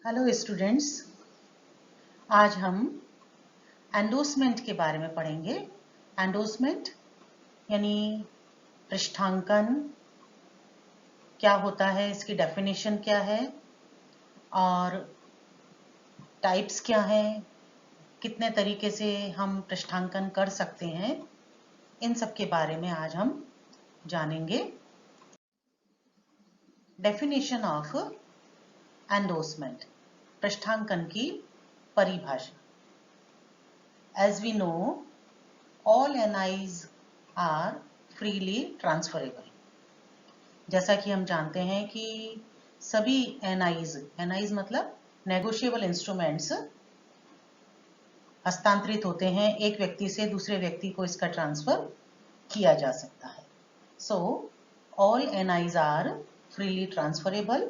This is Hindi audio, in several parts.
हेलो स्टूडेंट्स, आज हम एंडोसमेंट के बारे में पढ़ेंगे। एंडोसमेंट यानी पृष्ठांकन क्या होता है, इसकी डेफिनेशन क्या है और टाइप्स क्या हैं, कितने तरीके से हम पृष्ठांकन कर सकते हैं, इन सब के बारे में आज हम जानेंगे। डेफिनेशन ऑफ एंडोसमेंट, पृष्ठांकन की परिभाषा। As we know, all NIs are freely transferable. जैसा कि हम जानते हैं कि सभी NIs मतलब नेगोशिएबल इंस्ट्रूमेंट्स हस्तांतरित होते हैं, एक व्यक्ति से दूसरे व्यक्ति को इसका ट्रांसफर किया जा सकता है। So all NIs are freely transferable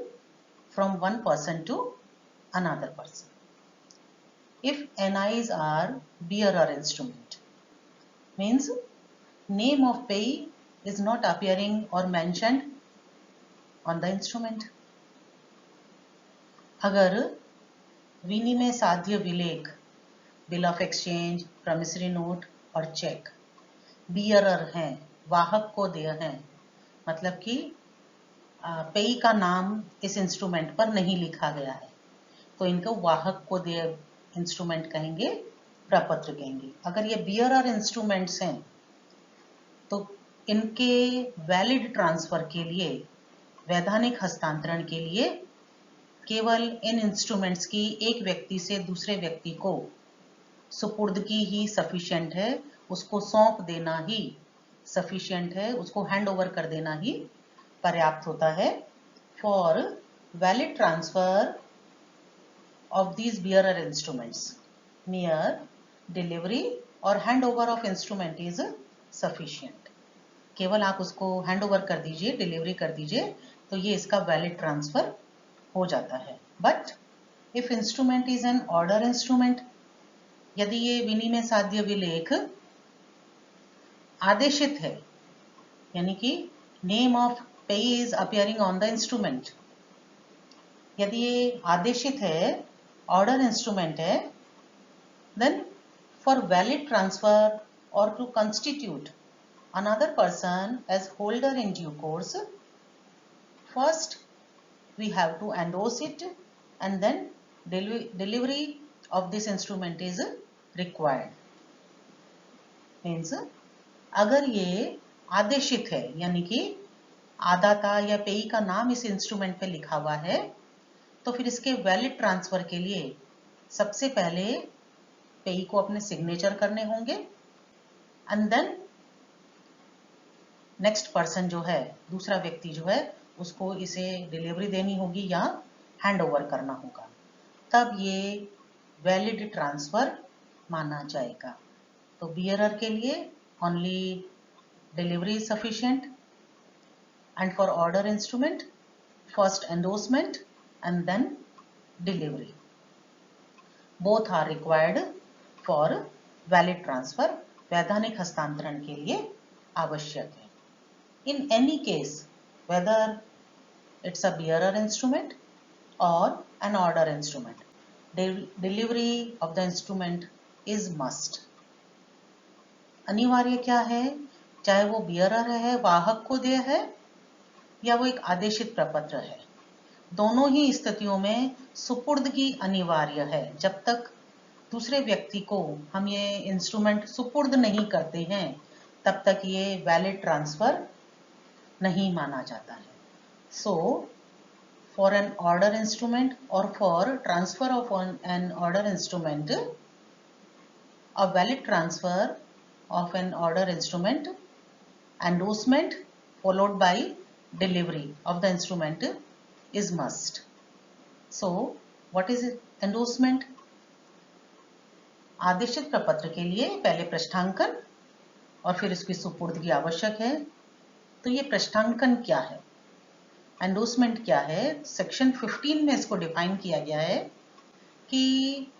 from one person to another person. If NIs are bearer instrument, means name of payee is not appearing or mentioned on the instrument. अगर विनिमय साध्य विलेख, bill of exchange, promissory note और चेक बियरर हैं, वाहक को देय हैं, मतलब कि पेई का नाम इस इंस्ट्रूमेंट पर नहीं लिखा गया है, तो इनको वाहक को देय इंस्ट्रूमेंट कहेंगे, प्रपत्र कहेंगे। अगर ये बियरर इंस्ट्रूमेंट्स हैं तो इनके वैलिड ट्रांसफर के लिए, वैधानिक हस्तांतरण के लिए केवल इन इंस्ट्रूमेंट्स की एक व्यक्ति से दूसरे व्यक्ति को सुपुर्दगी ही सफिशिएंट है, उसको सौंप देना ही सफिशिएंट है, उसको हैंड ओवर कर देना ही पर्याप्त होता है। For valid transfer of these bearer instruments, mere delivery और hand over of instrument is sufficient. केवल आप उसको हैंड ओवर कर दीजिए, डिलीवरी कर दीजिए, तो ये इसका वैलिड ट्रांसफर हो जाता है। But if instrument is an order instrument, यदि ये विनिमय साध्य विलेख आदेशित है, यानी कि name of payee is appearing on the instrument, यदि ये आदेशित है, ऑर्डर इंस्ट्रूमेंट है, देन फॉर वैलिड ट्रांसफर और to constitute another person as holder in due course, first we have to endorse it and then delivery of this instrument is required. Means अगर ये आदेशित है, यानी कि आदाता या पेई का नाम इस इंस्ट्रूमेंट पे लिखा हुआ है, तो फिर इसके वैलिड ट्रांसफर के लिए सबसे पहले पेई को अपने सिग्नेचर करने होंगे एंड देन नेक्स्ट पर्सन जो है, दूसरा व्यक्ति जो है, उसको इसे डिलीवरी देनी होगी या हैंड ओवर करना होगा, तब ये वैलिड ट्रांसफर माना जाएगा। तो बियरर के लिए only delivery is sufficient and for order instrument first endorsement and then delivery, both are required for valid transfer, वैधानिक हस्तांतरण के लिए आवश्यक है। In any case, whether it's a bearer instrument or an order instrument, delivery of the instrument is must. अनिवार्य क्या है, चाहे वो बियरर है, वाहक को देय है, या वो एक आदेशित प्रपत्र है, दोनों ही स्थितियों में सुपुर्दगी अनिवार्य है। जब तक दूसरे व्यक्ति को हम ये इंस्ट्रूमेंट सुपुर्द नहीं करते हैं, तब तक ये वैलिड ट्रांसफर नहीं माना जाता है। So for an order instrument और for transfer of an order instrument, a valid transfer of an order instrument, endorsement followed by delivery of the instrument is must. So what is endorsement? आदेशित प्रपत्र के लिए पहले पृष्ठांकन और फिर इसकी सुपुर्दगी आवश्यक है। तो ये पृष्ठांकन क्या है, एंडोर्समेंट क्या है? सेक्शन 15 में इसको डिफाइन किया गया है कि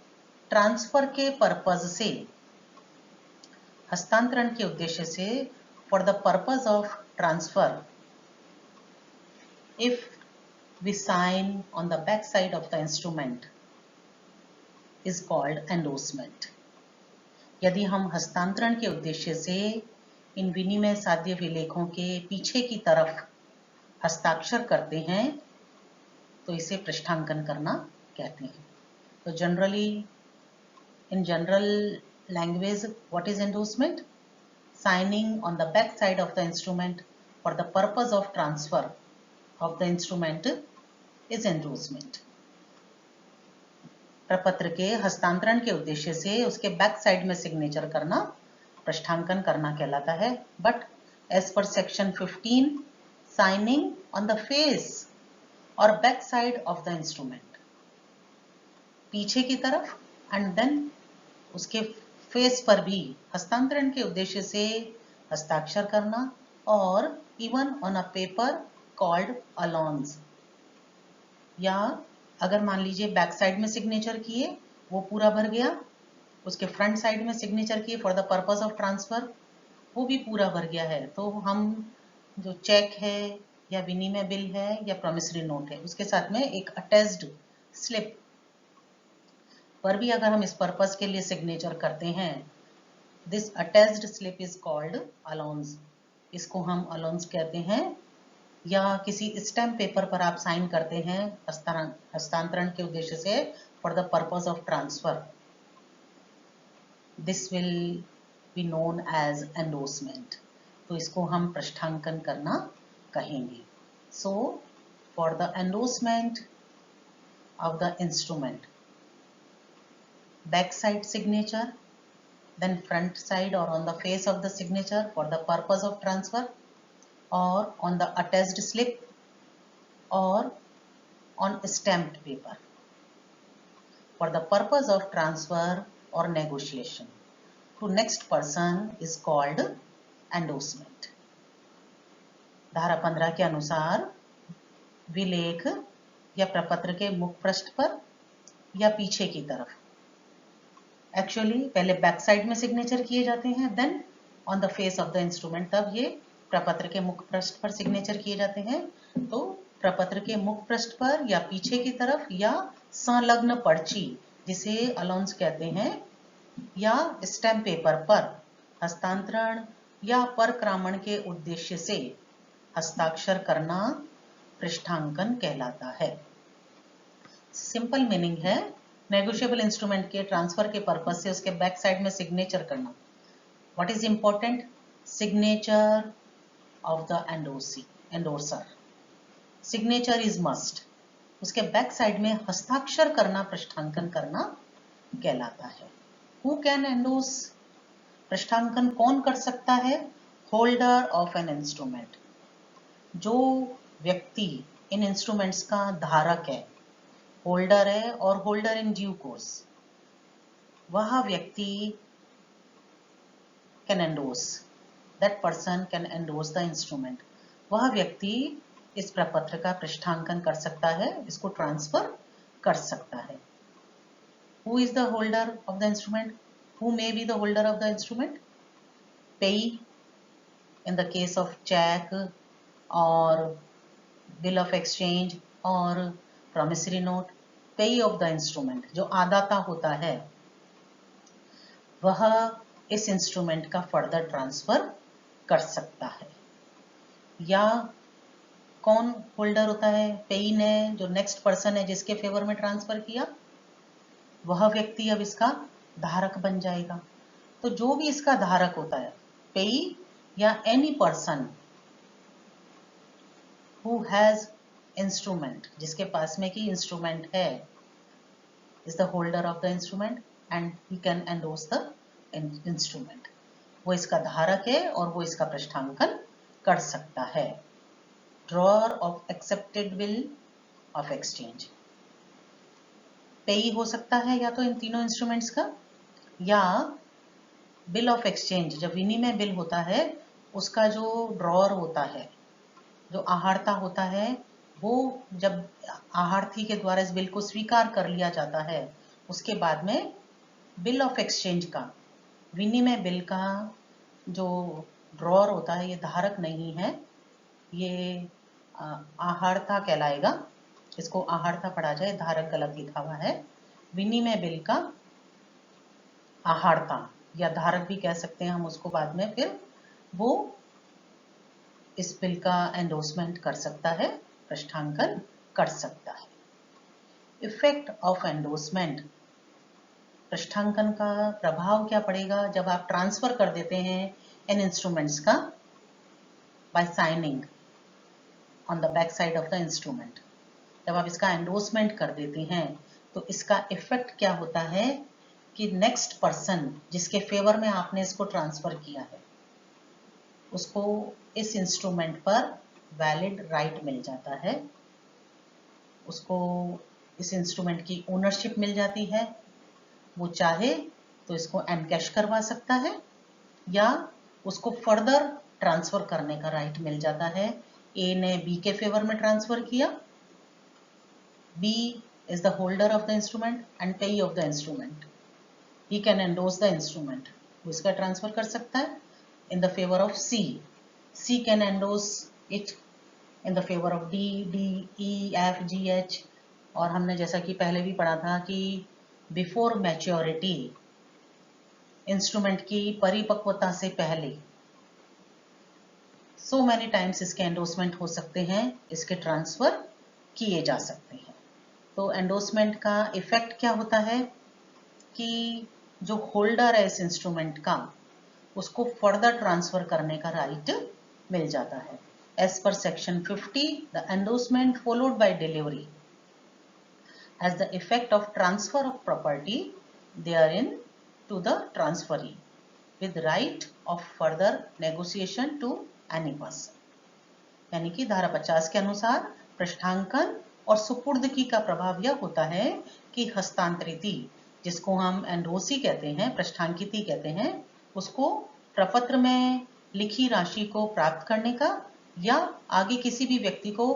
ट्रांसफर के पर्पज से, हस्तांतरण के उद्देश्य से, for the purpose of transfer, if we sign on the back side of the instrument is called endorsement. यदि हम हस्तांतरण के उद्देश्य से इन विनिमय साध्य विलेखों के पीछे की तरफ हस्ताक्षर करते हैं तो इसे पृष्ठांकन करना कहते हैं. तो generally in general language, what is endorsement? Signing on the back side of the instrument for the purpose of transfer of the instrument is endorsement. प्रपत्र के हस्तांतरण के उद्देश्य से उसके बैक साइड में सिग्नेचर करना पृष्ठांकन करना कहलाता है. But as per section 15, signing on the face और back side of the instrument, पीछे की तरफ एंड देन उसके फेस पर भी हस्तांतरण के उद्देश्य से हस्ताक्षर करना, और even on a paper called allowance. या अगर मान लीजिए बैक साइड में सिग्नेचर किए, वो पूरा भर गया, उसके फ्रंट साइड में सिग्नेचर किए for the purpose of transfer, वो भी पूरा भर गया है, तो हम जो चेक है या विनिमय बिल है या प्रॉमिसरी नोट है उसके साथ में एक अटैच्ड स्लिप पर भी अगर हम इस पर्पस के लिए सिग्नेचर करते हैं, this attached slip is called allowance. इसको हम अलाउंस कहते हैं. या किसी स्टैम्प पेपर पर आप साइन करते हैं हस्तांतरण के उद्देश्य से for the purpose of transfer, this will be known as endorsement. तो इसको हम पृष्ठांकन करना कहेंगे. So for the endorsement of the instrument, back side signature, then front side or on the face of the signature for the purpose of transfer, or on the attached slip, or on stamped paper for the purpose of transfer or negotiation to next person is called endorsement. धारा 15 के अनुसार विलेख या प्रपत्र के मुख पृष्ठ पर या पीछे की तरफ, एक्चुअली पहले बैक साइड में सिग्नेचर किए जाते हैं, then on the face of the instrument, तब ये प्रपत्र के मुख पृष्ठ पर सिग्नेचर किए जाते हैं. तो प्रपत्र के मुख पृष्ठ पर या पीछे की तरफ या संलग्न पर्ची जिसे अलाउंस कहते हैं या स्टैम्प पेपर पर हस्तांतरण या परक्रामण के उद्देश्य से हस्ताक्षर करना पृष्ठांकन कहलाता है. सिंपल मीनिंग है नेगोशिएबल इंस्ट्रूमेंट के ट्रांसफर के पर्पज से उसके बैक साइड में सिग्नेचर करना. What is important? Signature of the endorser. Signature is must. उसके बैक साइड में हस्ताक्षर करना पृष्ठांकन करना कहलाता है. Who can endorse? पृष्ठांकन कौन कर सकता है? Holder of an instrument. जो व्यक्ति इन इंस्ट्रूमेंट्स का धारक है, होल्डर है और होल्डर इन ड्यू कोर्स, वह व्यक्ति can endorse, that person can endorse the instrument. वह व्यक्ति इस प्रपत्र का पृष्ठांकन कर सकता है, इसको ट्रांसफर कर सकता है. Who is the holder of the instrument? Who may be the holder of the instrument? Payee in the case of cheque और बिल ऑफ एक्सचेंज और promissory note. Payee of the instrument, जो आदाता होता है, वह इस इंस्ट्रूमेंट का फर्दर ट्रांसफर कर सकता है. या कौन होल्डर होता है? पेई ने, जो नेक्स्ट पर्सन है जिसके फेवर में ट्रांसफर किया, वह व्यक्ति अब इसका धारक बन जाएगा. तो जो भी इसका धारक होता है, पेई या any person who has instrument, जिसके पास में की इंस्ट्रूमेंट है, is the holder of the instrument and he can endorse the instrument. वो इसका धारक है और वो इसका पृष्ठांकन कर सकता है. Drawer of accepted bill of exchange, पेई हो सकता है या तो इन तीनों इंस्ट्रूमेंट्स का, या बिल ऑफ एक्सचेंज, जब विनिमय बिल होता है उसका जो ड्रॉअर होता है, जो आहर्ता होता है, वो जब आहार्थी के द्वारा इस बिल को स्वीकार कर लिया जाता है, उसके बाद में बिल ऑफ एक्सचेंज का, विनिमय बिल का जो ड्रॉअर होता है, ये धारक नहीं है, ये आहर्ता कहलाएगा. इसको आहारता पढ़ा जाए, धारक गलत लिखा हुआ है। विनिमय बिल का आहारता या धारक भी कह सकते हैं हम उसको बाद में, फिर वो इस बिल का एंडोर्समेंट कर सकता है, पृष्ठांकन कर सकता है। इफेक्ट ऑफ एंडोर्समेंट, पृष्ठांकन का प्रभाव क्या पड़ेगा जब आप ट्रांसफर कर देते हैं इन इंस्ट्रूमेंट्स का by signing on the back side of the instrument. जब आप इसका एंडोर्समेंट कर देते हैं तो इसका इफेक्ट क्या होता है कि नेक्स्ट पर्सन जिसके फेवर में आपने इसको ट्रांसफर किया है उसको इस इंस्ट्रूमेंट पर वैलिड राइट मिल जाता है, उसको इस इंस्ट्रूमेंट की ओनरशिप मिल जाती है। वो चाहे तो इसको एनकैश करवा सकता है या उसको फर्दर ट्रांसफर करने का राइट मिल जाता है। ए ने बी के फेवर में ट्रांसफर किया, B is the holder of the instrument and payee of the instrument, he can endorse the instrument, वो इसका ट्रांसफर कर सकता है in the favor of C. C can endorse it in the favor of D, D, E, F, G, H. और हमने जैसा कि पहले भी पढ़ा था कि बिफोर मैच्योरिटी, इंस्ट्रूमेंट की परिपक्वता से पहले so many times इसके एंडोर्समेंट हो सकते हैं, इसके ट्रांसफर किए जा सकते हैं। तो एंडोर्समेंट का इफेक्ट क्या होता है कि जो होल्डर है इस इंस्ट्रूमेंट का उसको फर्दर ट्रांसफर करने का राइट मिल जाता है। As per section 50, the endorsement followed by delivery has the effect of transfer of property therein to the transferee with right of further negotiation to any person. यानी कि धारा 50 के अनुसार पृष्ठांकन और सुपुर्दगी का प्रभाव यह होता है कि हस्तांतरिती, जिसको हम एंडोसी कहते हैं, पृष्ठांकिती कहते हैं, उसको प्रपत्र में लिखी राशि को प्राप्त करने का या आगे किसी भी व्यक्ति को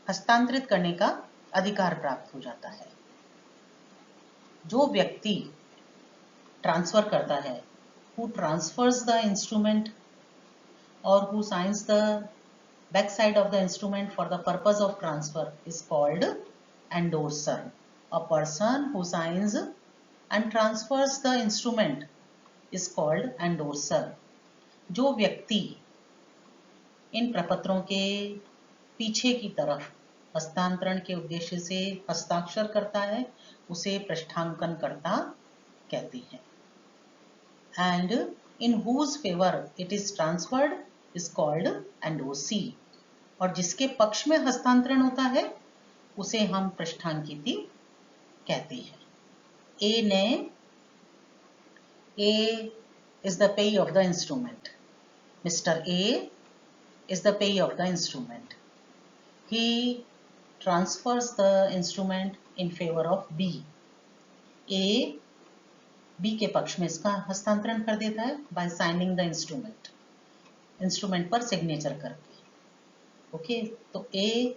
हस्तांतरित करने का अधिकार प्राप्त हो जाता है। जो व्यक्ति ट्रांसफर करता है, who transfers the instrument or who signs the back side of the instrument for the purpose of transfer is called endorser. A person who signs and transfers the instrument is called endorser. जो व्यक्ति इन प्रपत्रों के पीछे की तरफ हस्तांतरण के उद्देश्य से हस्ताक्षर करता है उसे पृष्ठांकनकर्ता कहते हैं। And in whose favor it is transferred is called endorsee. और जिसके पक्ष में हस्तांतरण होता है उसे हम पृष्ठांकिती कहते हैं। A is the payee of the instrument. Mr. A is the payee of the instrument. He transfers the instrument in favor of B. A B के पक्ष में इसका हस्तांतरण कर देता है by signing the instrument. Instrument पर सिग्नेचर करके। ओके, तो A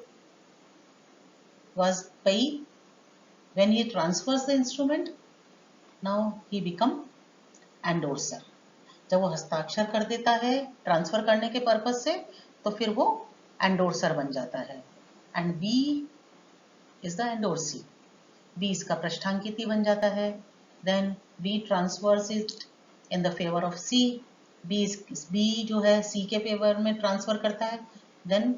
was payee when he transfers the instrument. Now he become endorser. जब वो हस्ताक्षर कर देता है ट्रांसफर करने के पर्पज से तो फिर वो एंडोर्सर बन जाता है। And B is the endorsee, B इसका पृष्ठांकिती बन जाता है। Then B transfers it in the favour of C. B जो है C के फेवर में ट्रांसफर करता है। Then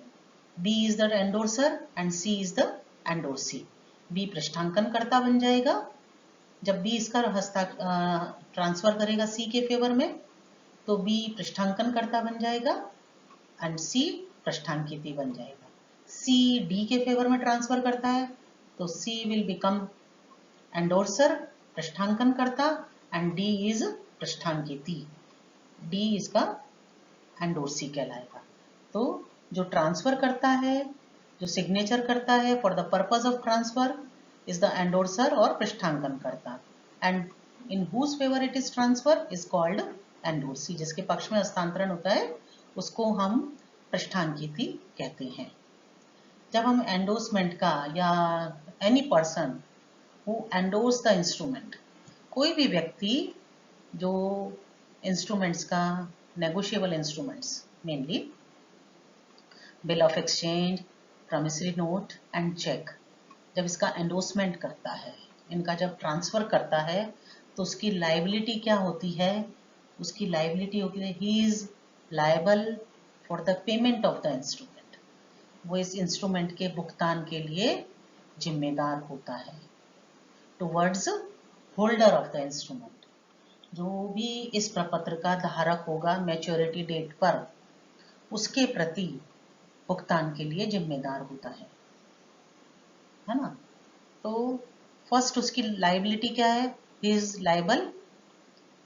B is the endorser and C is the endorsee. B पृष्ठांकनकर्ता बन जाएगा जब B इसका ट्रांसफर करेगा C के फेवर में, तो B पृष्ठांकनकर्ता बन जाएगा एंड C पृष्ठांकिती बन जाएगा। C D के फेवर में ट्रांसफर करता है तो C विल बिकम एंडोर्सर, पृष्ठांकनकर्ता, एंड D इज पृष्ठांकिती। D इसका एंडोर्सी कहलाएगा। तो जो ट्रांसफर करता है, जो सिग्नेचर करता है for the purpose of transfer is the endorser और पृष्ठांकनकर्ता, and in whose favour it is transfer is called endorsee. जिसके पक्ष में हस्तांतरण होता है उसको हम पृष्ठांकिती कहते हैं। जब हम एंडोर्समेंट का या any person who endorse the instrument, कोई भी व्यक्ति जो इंस्ट्रूमेंट्स का, negotiable instruments mainly bill of exchange, promissory note and cheque, जब इसका एंडोर्समेंट करता है, इनका जब ट्रांसफर करता है, तो उसकी लाइबिलिटी क्या होती है? उसकी लाइबिलिटी होती है he is liable for the payment of the instrument. वो इस इंस्ट्रूमेंट के भुगतान के लिए जिम्मेदार होता है towards holder of the instrument. जो भी इस प्रपत्र का धारक होगा मैच्योरिटी डेट पर, उसके प्रति भुगतान के लिए जिम्मेदार होता है ना। तो फर्स्ट उसकी लाइबिलिटी क्या है? He is liable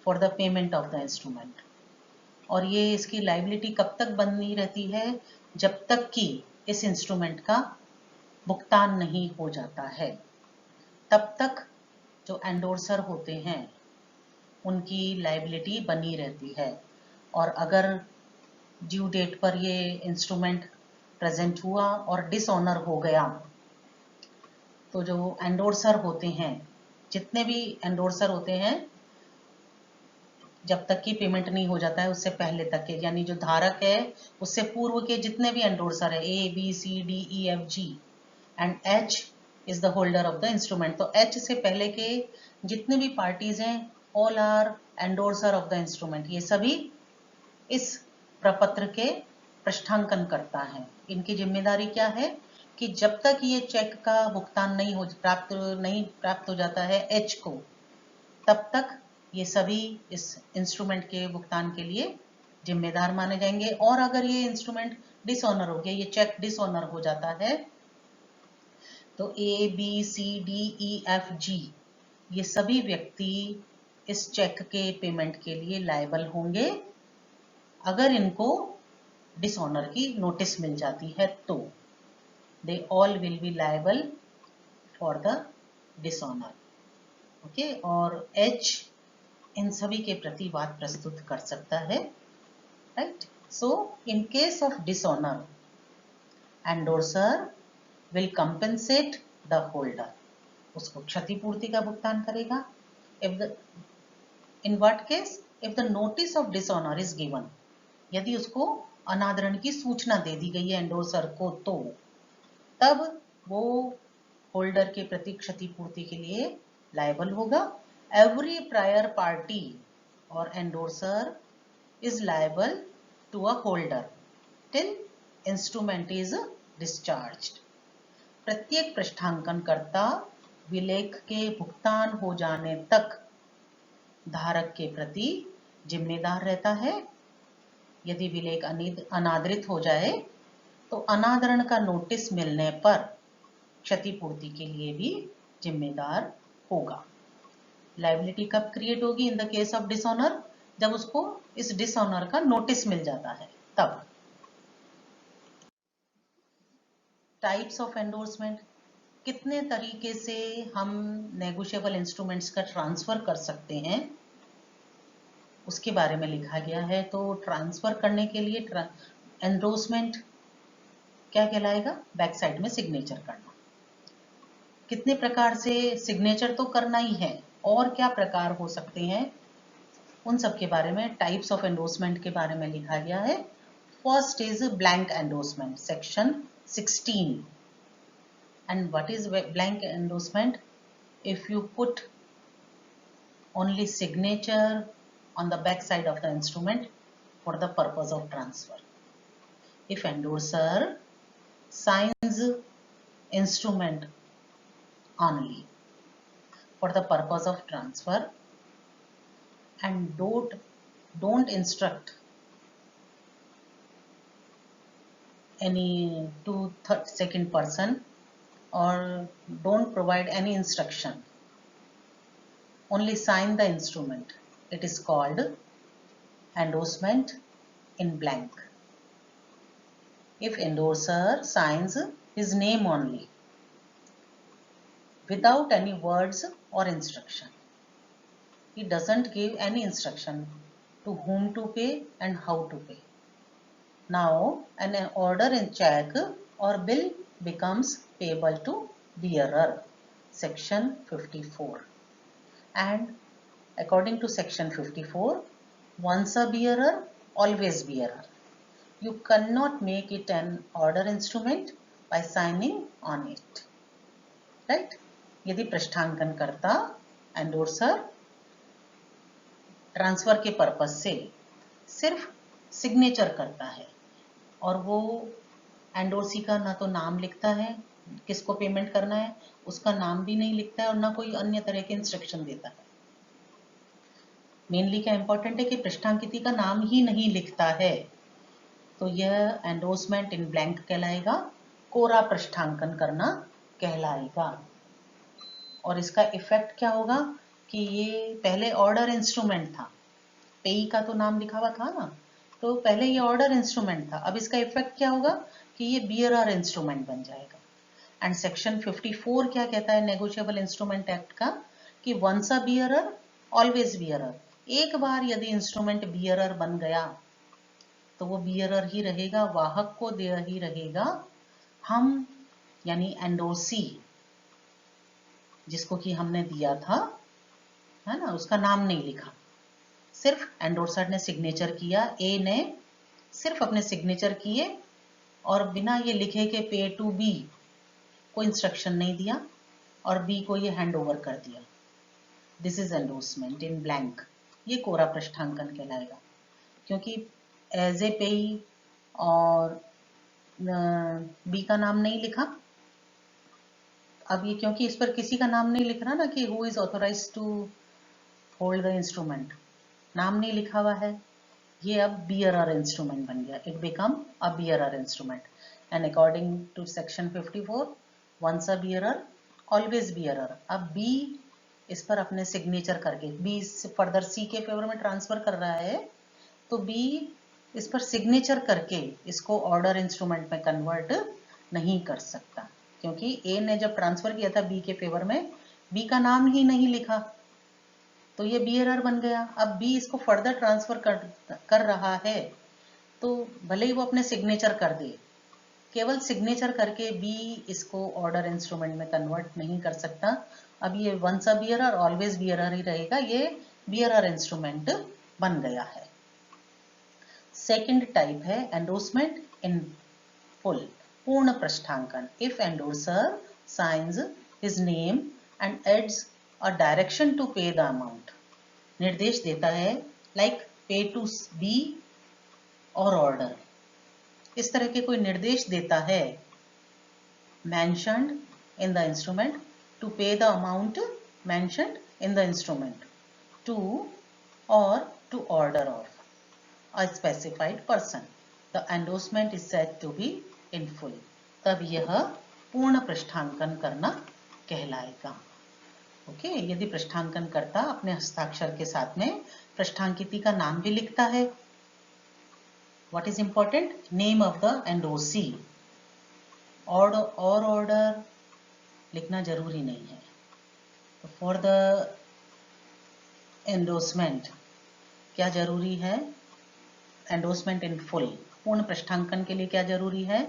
for the payment of the instrument. और ये इसकी लाइबिलिटी कब तक बनी रहती है? जब तक कि इस इंस्ट्रूमेंट का भुगतान नहीं हो जाता है, तब तक जो एंडोर्सर होते हैं उनकी लाइबिलिटी बनी रहती है। और अगर ड्यू डेट पर ये इंस्ट्रूमेंट प्रेजेंट हुआ और डिसऑनर हो गया, तो जो एंडोर्सर होते हैं, जितने भी एंडोर्सर होते हैं, जब तक कि पेमेंट नहीं हो जाता है उससे पहले तक के, यानी जो धारक है उससे पूर्व के जितने भी एंडोर्सर है A B C D E F G and H is the holder of the instrument. तो H से पहले के जितने भी पार्टीज हैं, all are endorser of the instrument. ये सभी इस प्रपत्र के पृष्ठांकन करता है। इनकी जिम्मेदारी क्या है कि जब तक ये चेक का भुगतान नहीं प्राप्त हो जाता है H को, तब तक ये सभी इस इंस्ट्रूमेंट के भुगतान के लिए जिम्मेदार माने जाएंगे। और अगर ये इंस्ट्रूमेंट डिसऑनर हो गया, ये चेक डिसऑनर हो जाता है, तो A B C D E F G ये सभी व्यक्ति इस चेक के पेमेंट के लिए लायबल होंगे अगर इनको डिसऑनर की नोटिस मिल जाती है तो। They all will be liable for the dishonour. Okay, और H इन सभी के प्रति वाद प्रस्तुत कर सकता है, right. So in case of dishonour, endorser will compensate the holder, उसको क्षतिपूर्ति का भुगतान करेगा। If the in what case? If the notice of dishonour is given, यदि उसको अनादरण की सूचना दे दी गई है एंडोर्सर को, तो तब वो होल्डर के प्रति क्षतिपूर्ति के लिए लायबल होगा। एवरी प्रायर पार्टी और endorser is liable to a holder till instrument is discharged। प्रत्येक पृष्ठांकनकर्ता विलेख के भुगतान हो जाने तक धारक के प्रति जिम्मेदार रहता है। यदि विलेख अनादरित हो जाए तो अनादरण का नोटिस मिलने पर क्षतिपूर्ति के लिए भी जिम्मेदार होगा। लायबिलिटी कब क्रिएट होगी? इन द केस ऑफ डिसऑनर, जब उसको इस डिसऑनर का नोटिस मिल जाता है तब। टाइप्स ऑफ एंडोर्समेंट, कितने तरीके से हम नेगोशिएबल इंस्ट्रूमेंट्स का ट्रांसफर कर सकते हैं उसके बारे में लिखा गया है। तो ट्रांसफर करने के लिए एंडोर्समेंट क्या कहलाएगा? बैक साइड में सिग्नेचर करना। कितने प्रकार से सिग्नेचर तो करना ही है, और क्या प्रकार हो सकते हैं उन सब के बारे में, टाइप्स ऑफ एंडोर्समेंट के बारे में लिखा गया है। First is blank endorsement, section 16। And what is blank endorsement? If you put only signature on the back side of the instrument for the purpose of transfer. If endorser signs instrument only for the purpose of transfer and don't instruct any to second person or don't provide any instruction, only sign the instrument, it is called endorsement in blank. If endorser signs his name only without any words or instruction, he doesn't give any instruction to whom to pay and how to pay, now an order in check or bill becomes payable to bearer, section 54. And according to section 54, once a bearer, always bearer. You cannot make it an order instrument by signing on it. Right. यदि पृष्ठांकन करता एंडोर्सर ट्रांसफर के पर्पस से सिर्फ सिग्नेचर करता है और वो एंडोर्सी का ना तो नाम लिखता है, किसको पेमेंट करना है उसका नाम भी नहीं लिखता है, और ना कोई अन्य तरह के इंस्ट्रक्शन देता है। मेनली क्या इंपॉर्टेंट है कि पृष्ठांकित का नाम ही नहीं लिखता है, तो यह एंडोर्समेंट इन ब्लैंक कहलाएगा, कोरा पृष्ठांकन करना कहलाएगा। और इसका इफेक्ट क्या होगा कि ये पहले ऑर्डर इंस्ट्रूमेंट था, पेई का तो नाम लिखा हुआ था ना, तो पहले ये ऑर्डर इंस्ट्रूमेंट था, अब इसका इफेक्ट क्या होगा कि ये बियरर इंस्ट्रूमेंट बन जाएगा। एंड सेक्शन 54 क्या कहता है नेगोशिएबल इंस्ट्रूमेंट एक्ट का कि once a bearer always bearer, एक बार यदि इंस्ट्रूमेंट बियरर बन गया तो वो बियरर ही रहेगा, वाहक को देय ही रहेगा। हम यानी एंडोर्सी जिसको कि हमने दिया था है ना, उसका नाम नहीं लिखा, सिर्फ एंडोर्सर ने सिग्नेचर किया, ए ने सिर्फ अपने सिग्नेचर किए और बिना ये लिखे के पे टू बी कोई इंस्ट्रक्शन नहीं दिया और बी को ये हैंड ओवर कर दिया। This is endorsement in blank, ये कोरा पृष्ठांकन कहलाएगा, क्योंकि एज ए पेई और बी का नाम नहीं लिखा। अब ये क्योंकि इस पर किसी का नाम नहीं लिख रहा ना कि who is authorised to hold the instrument, नाम नहीं लिखा हुआ है, ये अब बियरर इंस्ट्रूमेंट बन गया, it become a bearer instrument. And according to section 54 once a bearer always bearer. अब बी इस पर अपने सिग्नेचर करके, बी फर्दर सी के फेवर में ट्रांसफर कर रहा है, तो बी इस पर सिग्नेचर करके इसको ऑर्डर इंस्ट्रूमेंट में कन्वर्ट नहीं कर सकता, क्योंकि ए ने जब ट्रांसफर किया था बी के फेवर में, बी का नाम ही नहीं लिखा, तो ये बियरर बन गया। अब बी इसको फर्दर ट्रांसफर कर रहा है, तो भले ही वो अपने सिग्नेचर कर दे, केवल सिग्नेचर करके बी इसको ऑर्डर इंस्ट्रूमेंट में कन्वर्ट नहीं कर सकता। अब ये once a bearer always bearer ही रहेगा, ये बियरर इंस्ट्रूमेंट बन गया है। सेकंड टाइप है एंडोर्समेंट इन फुल, पूर्ण पृष्ठांकन। If endorser signs his name and adds a direction to pay the amount, निर्देश देता है लाइक पे टू बी और ऑर्डर, इस तरह के कोई निर्देश देता है mentioned in the instrument to pay the amount mentioned in the instrument to or to order of a specified person, the endorsement is said to be in full, तब यह पूर्ण पृष्ठांकन करना कहलाएगा। ओके, यदि पृष्ठांकन करता अपने हस्ताक्षर के साथ में पृष्ठांकित का नाम भी लिखता है, what is important, name of the endorsee, और ऑर्डर लिखना जरूरी नहीं है। तो फॉर द एंडोर्समेंट क्या जरूरी है, एंडोर्समेंट इन फुल, पूर्ण पृष्ठांकन के लिए क्या जरूरी है,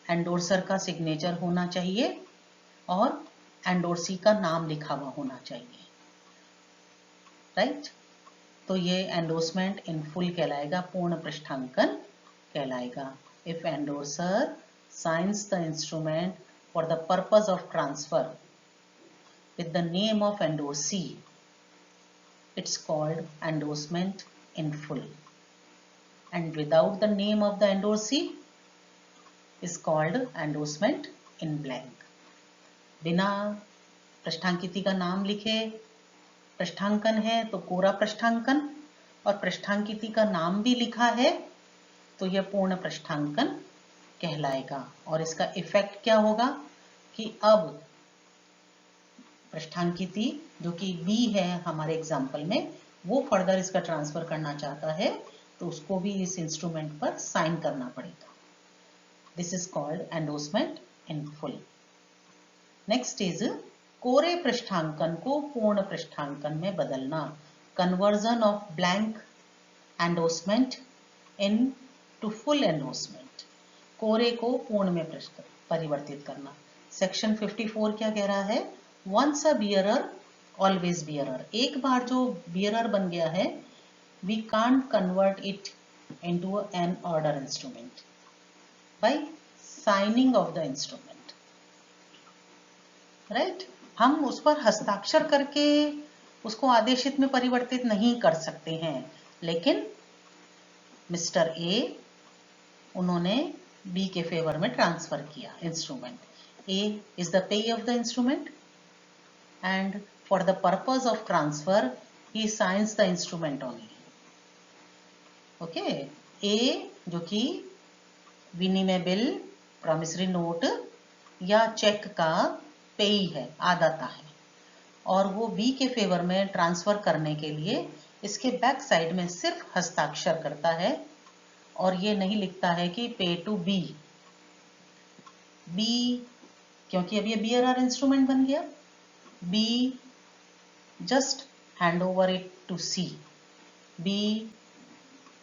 एंडोर्सर का सिग्नेचर होना चाहिए और एंडोर्सी का नाम लिखा हुआ होना चाहिए, राइट। तो ये एंडोर्समेंट इन फुल कहलाएगा, पूर्ण पृष्ठांकन कहलाएगा। If endorser signs the instrument for the purpose of transfer with the name of endorsee, it's called endorsement in full, and without the name of the endorsee is called endorsement in blank। बिना पृष्ठांकित का नाम लिखे पृष्ठांकन है तो कोरा पृष्ठांकन, और पृष्ठांकित का नाम भी लिखा है तो यह पूर्ण पृष्ठांकन कहलाएगा। और इसका इफेक्ट क्या होगा कि अब पृष्ठांकित जो कि बी है हमारे एग्जाम्पल में, वो फर्दर इसका ट्रांसफर करना चाहता है तो उसको भी इस इंस्ट्रूमेंट पर साइन करना पड़ेगा। This is called endorsement in full. Next is कोरे पृष्ठांकन को पूर्ण पृष्ठांकन में बदलना, conversion of blank endorsement into full endorsement, कोरे को पूर्ण में परिवर्तित करना। सेक्शन 54 क्या कह रहा है, once a bearer always bearer, एक बार जो बियरर बन गया है we can't convert it into an order instrument by signing off the instrument. Right. हम उस पर हस्ताक्षर करके उसको आदेशित में परिवर्तित नहीं कर सकते हैं, लेकिन मिस्टर ए उन्होंने बी के फेवर में ट्रांसफर किया instrument. A is the payee of the instrument and for the purpose of transfer he signs the instrument only. Okay, A जो कि विनिमय बिल, प्रॉमिसरी नोट या चेक का पेई है, आदाता है, और वो बी के फेवर में ट्रांसफर करने के लिए इसके बैक साइड में सिर्फ हस्ताक्षर करता है और ये नहीं लिखता है कि पे टू बी। बी, क्योंकि अब ये BRR इंस्ट्रूमेंट बन गया, B just hand over it to C. B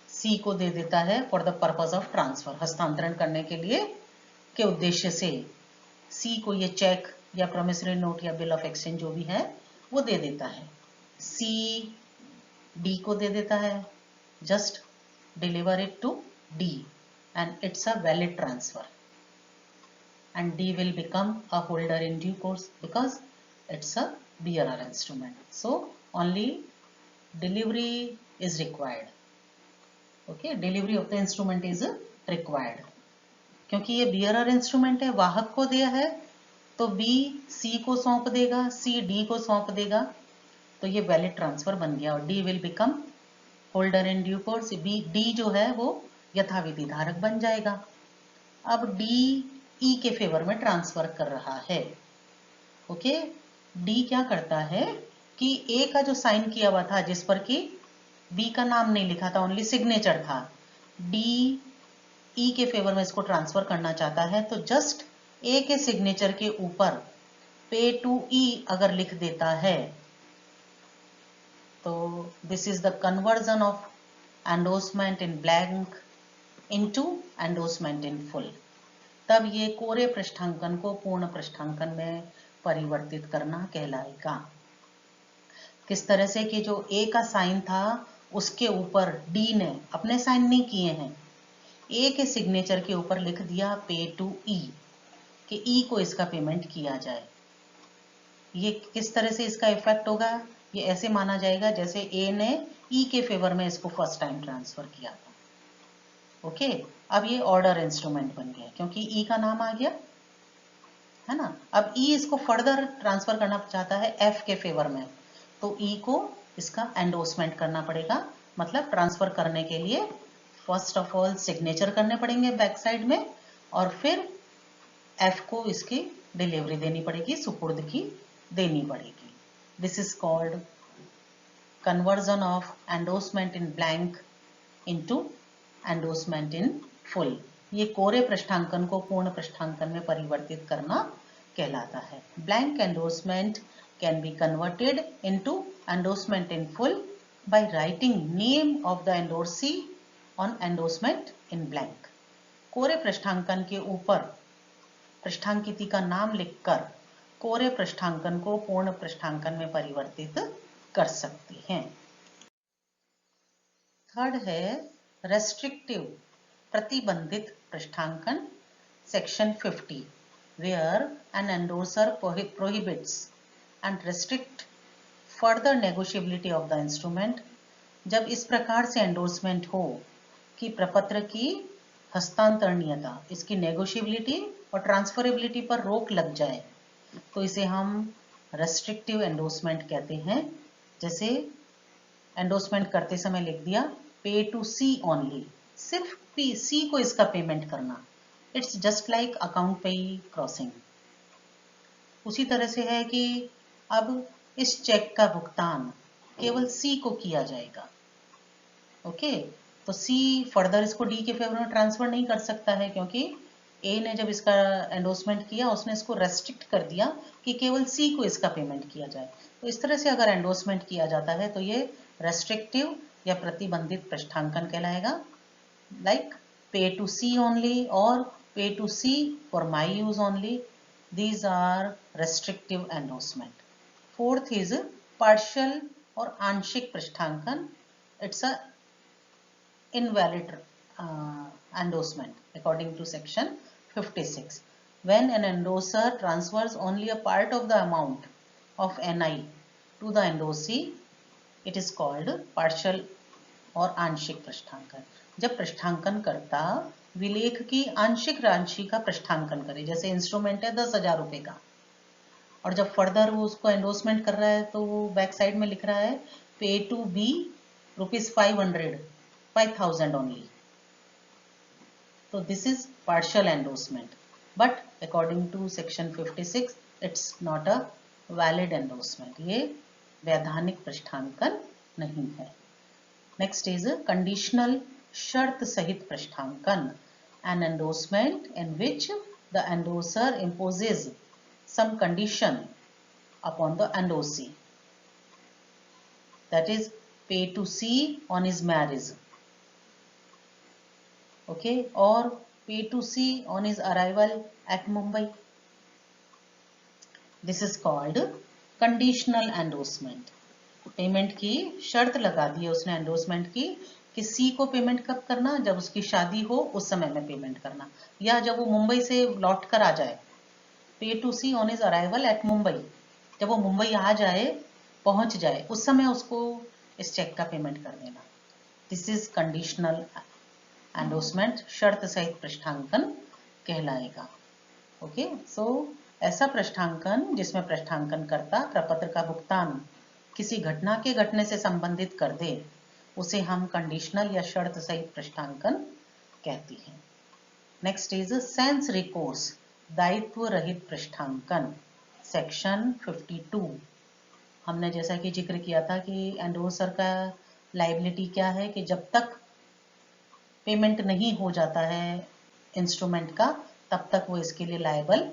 C को दे देता है for the purpose of transfer, हस्तांतरण करने के लिए के उद्देश्य से सी को ये चेक या प्रॉमिसरी नोट या बिल ऑफ एक्सचेंज जो भी है वो दे देता है। सी डी को दे देता है, just deliver it to D and it's a valid transfer and D will become a holder in due course because it's a BRR instrument. So only delivery is required. Okay, delivery of the instrument is required. क्योंकि ये BRR इंस्ट्रूमेंट है, वाहक को दिया है, तो B C को सौंप देगा, C D को सौंप देगा, तो ये वैलिड ट्रांसफर बन गया और D will become holder in due course. D जो है वो यथाविधि धारक बन जाएगा। अब D E के फेवर में ट्रांसफर कर रहा है। ओके, D क्या करता है कि A का जो साइन किया हुआ था जिस पर कि B का नाम नहीं लिखा था, ओनली सिग्नेचर था, D E के फेवर में इसको ट्रांसफर करना चाहता है, तो जस्ट A के सिग्नेचर के ऊपर पे टू E अगर लिख देता है तो this is the conversion of endorsement in blank into endorsement in full. तब ये कोरे पृष्ठांकन को पूर्ण पृष्ठांकन में परिवर्तित करना कहलाएगा। किस तरह से कि जो ए का साइन था उसके ऊपर डी ने अपने साइन नहीं किए हैं, ए के सिग्नेचर के ऊपर लिख दिया पे टू ई, कि ई को इसका पेमेंट किया जाए। ये किस तरह से इसका इफेक्ट होगा, ये ऐसे माना जाएगा जैसे ए ने ई के फेवर में इसको फर्स्ट टाइम ट्रांसफर किया था। ओके, अब ये ऑर्डर इंस्ट्रूमेंट बन गया क्योंकि ई का नाम आ गया है ना। अब ई इसको फर्दर ट्रांसफर करना चाहता है एफ के फेवर में, तो ई को इसका एंडोर्समेंट करना पड़ेगा, मतलब ट्रांसफर करने के लिए फर्स्ट ऑफ ऑल सिग्नेचर करने पड़ेंगे बैक साइड में, और फिर एफ को इसकी डिलीवरी देनी पड़ेगी, सुपुर्द की देनी पड़ेगी। This is called conversion of endorsement in blank into endorsement in full. ये कोरे पृष्ठांकन को पूर्ण पृष्ठांकन में परिवर्तित करना कहलाता है। Blank endorsement can be converted into endorsement in full by writing name of the endorsee on endorsement in blank। कोरे पृष्ठांकन के ऊपर पृष्ठांकित का नाम लिखकर कोरे पृष्ठांकन को पूर्ण पृष्ठांकन में परिवर्तित कर सकते हैं। थर्ड है रेस्ट्रिक्टिव, प्रतिबंधित पृष्ठांकन, section 50, where an endorser prohibits and restrict further negotiability of the instrument। जब इस प्रकार से एंडोर्समेंट हो कि प्रपत्र की हस्तांतरणीयता, इसकी नेगोशिएबिलिटी और ट्रांसफरेबिलिटी पर रोक लग जाए, तो इसे हम रेस्ट्रिक्टिव एंडोर्समेंट कहते हैं। जैसे एंडोर्समेंट करते समय लिख दिया पे टू सी ओनली, सिर्फ सी को इसका पेमेंट करना, इट्स जस्ट लाइक अकाउंट पे क्रॉसिंग। उसी तरह से है कि अब इस चेक का भुगतान केवल सी को किया जाएगा। ओके, तो सी फर्दर इसको डी के फेवर में ट्रांसफर नहीं कर सकता है क्योंकि ए ने जब इसका एंडोर्समेंट किया उसने इसको रेस्ट्रिक्ट कर दिया कि केवल सी को इसका पेमेंट किया जाए। तो इस तरह से अगर एंडोर्समेंट किया जाता है तो ये रेस्ट्रिक्टिव या प्रतिबंधित पृष्ठांकन कहलाएगा, लाइक पे टू सी ओनली और pay to C for my use only, these are restrictive endorsement. Fourth is partial और आंशिक पृष्ठांकन, it's a invalid endorsement according to section 56, when an endorser transfers only a part of the amount of NI to the endorsee, it is called partial और आंशिक पृष्ठांकन। जब पृष्ठांकन करता विलेख की आंशिक राशि का पृष्ठांकन करे, जैसे इंस्ट्रूमेंट है 10,000 रुपए का, और जब फर्दर वो उसको एंडोर्समेंट कर रहा है तो वो बैक साइड में लिख रहा है पे टू बी ₹500 ओनली, तो this is partial endorsement, but according to section 56 it's not a valid endorsement, ये वैधानिक पृष्ठांकन नहीं है। नेक्स्ट इज कंडीशनल शर्त सहित पृष्ठांकन, an endorsement in which the endorser imposes some condition upon the endorsee, that is pay to C on his marriage, okay, or pay to C on his arrival at Mumbai. This is called conditional endorsement. Payment की शर्त लगा दी है उसने एंडोर्समेंट की कि सी को पेमेंट कब करना, जब उसकी शादी हो उस समय में पेमेंट करना, या जब वो मुंबई से लौट कर आ जाए, pay to C on his arrival at Mumbai, जब वो मुंबई आ जाए, पहुंच जाए, उस समय उसको इस चेक का पेमेंट कर देना। दिस इज कंडीशनल एंडोर्समेंट, शर्त सहित पृष्ठांकन कहलाएगा। ओके, सो ऐसा पृष्ठांकन जिसमें पृष्ठांकन करता प्रपत्र का भुगतान किसी घटना के घटने से संबंधित कर दे, उसे हम कंडीशनल या शर्त सहित पृष्ठांकन कहते हैं। नेक्स्ट इज सेंस रिकोर्स, दायित्व रहित पृष्ठांकन, सेक्शन 52। हमने जैसा कि जिक्र किया था कि एंडोर्सर का लायबिलिटी क्या है कि जब तक पेमेंट नहीं हो जाता है इंस्ट्रूमेंट का, तब तक वो इसके लिए लायबल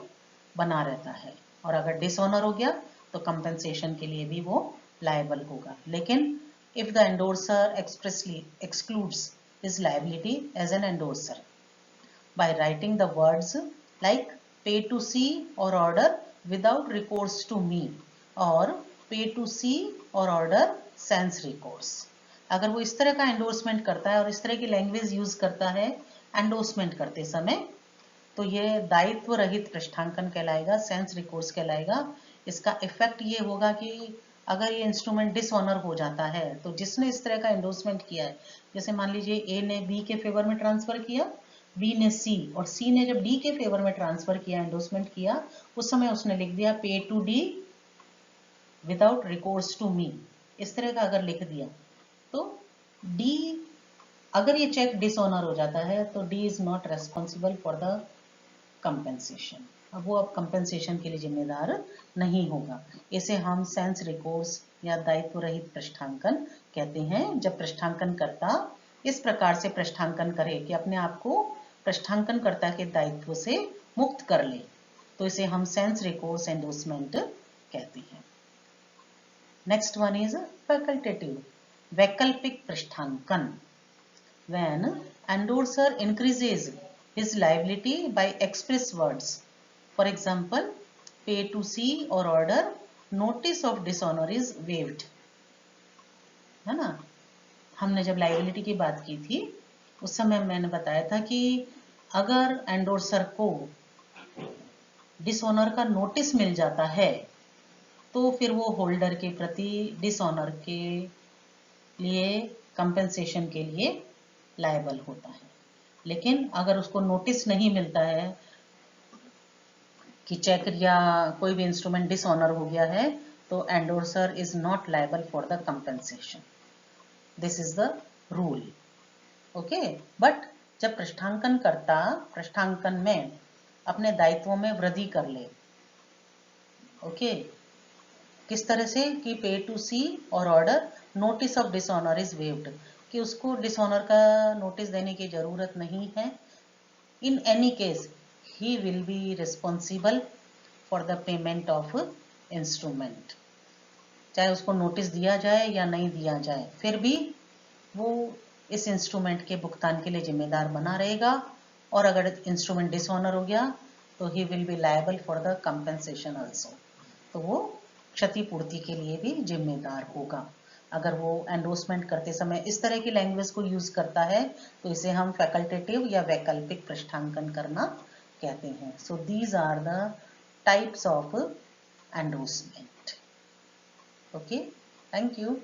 बना रहता है, और अगर डिसऑनर हो गया तो कंपेंसेशन के लिए भी वो लायबल होगा। लेकिन if the endorser expressly excludes his liability as an endorser by writing the words like pay to see or order without recourse to me or pay to see or order sans recourse, अगर वो इस तरह का एंडोर्समेंट करता है और इस तरह की लैंग्वेज यूज करता है एंडोर्समेंट करते समय, तो ये दायित्व रहित पृष्ठांकन कहलाएगा, सेंस रिकोर्स कहलाएगा। इसका इफेक्ट ये होगा कि अगर ये इंस्ट्रूमेंट डिसऑनर हो जाता है तो जिसने इस तरह का एंडोर्समेंट किया है, जैसे मान लीजिए ए ने बी के फेवर में ट्रांसफर किया, बी ने सी, और सी ने जब डी के फेवर में ट्रांसफर किया, एंडोर्समेंट किया, उस समय उसने लिख दिया pay to D without recourse to me, इस तरह का अगर लिख दिया तो डी, अगर ये चेक डिसऑनर हो जाता है तो D is not responsible for the compensation, अब वो अब कंपेंसेशन के लिए जिम्मेदार नहीं होगा। इसे हम सेंस रिकोर्स या दायित्व रहित पृष्ठांकन कहते हैं, जब पृष्ठांकन करता इस प्रकार से पृष्ठांकन करे कि अपने आप को पृष्ठांकनकर्ता के दायित्व से मुक्त कर ले, तो इसे हम सेंस रिकोर्स एंडोर्समेंट कहते हैं। नेक्स्ट वन इज फैकल्टेटिव, वैकल्पिक पृष्ठांकन, when endorser increases his liability by express words, for example pay to C or order notice of dishonour is waived, है ना। हमने जब लायबिलिटी की बात की थी उस समय मैंने बताया था कि अगर एंडोर्सर को डिसऑनर का नोटिस मिल जाता है तो फिर वो होल्डर के प्रति डिसऑनर के लिए कंपेंसेशन के लिए लायबल होता है। लेकिन अगर उसको नोटिस नहीं मिलता है कि चेक या कोई भी इंस्ट्रूमेंट डिसऑनर हो गया है, तो endorser is not liable for the compensation. This is the rule, okay. But जब पृष्ठांकन करता पृष्ठांकन में अपने दायित्वों में वृद्धि कर ले, ओके, किस तरह से कि पे to C or order notice of dishonour is waived, कि उसको डिसऑनर का नोटिस देने की जरूरत नहीं है, in any case he will be responsible for the payment of instrument, चाहे उसको नोटिस दिया जाए या नहीं दिया जाए, फिर भी वो इस इंस्ट्रूमेंट के भुगतान के लिए जिम्मेदार बना रहेगा, और अगर इंस्ट्रूमेंट डिसऑनर हो गया तो he will be liable for the compensation also, तो वो क्षतिपूर्ति के लिए भी जिम्मेदार होगा। अगर वो एंडोर्समेंट करते समय इस तरह की लैंग्वेज को यूज करता है तो इसे हम फैकल्टेटिव या वैकल्पिक पृष्ठांकन करना कहते हैं। So these are the types of endorsement. Okay, thank you.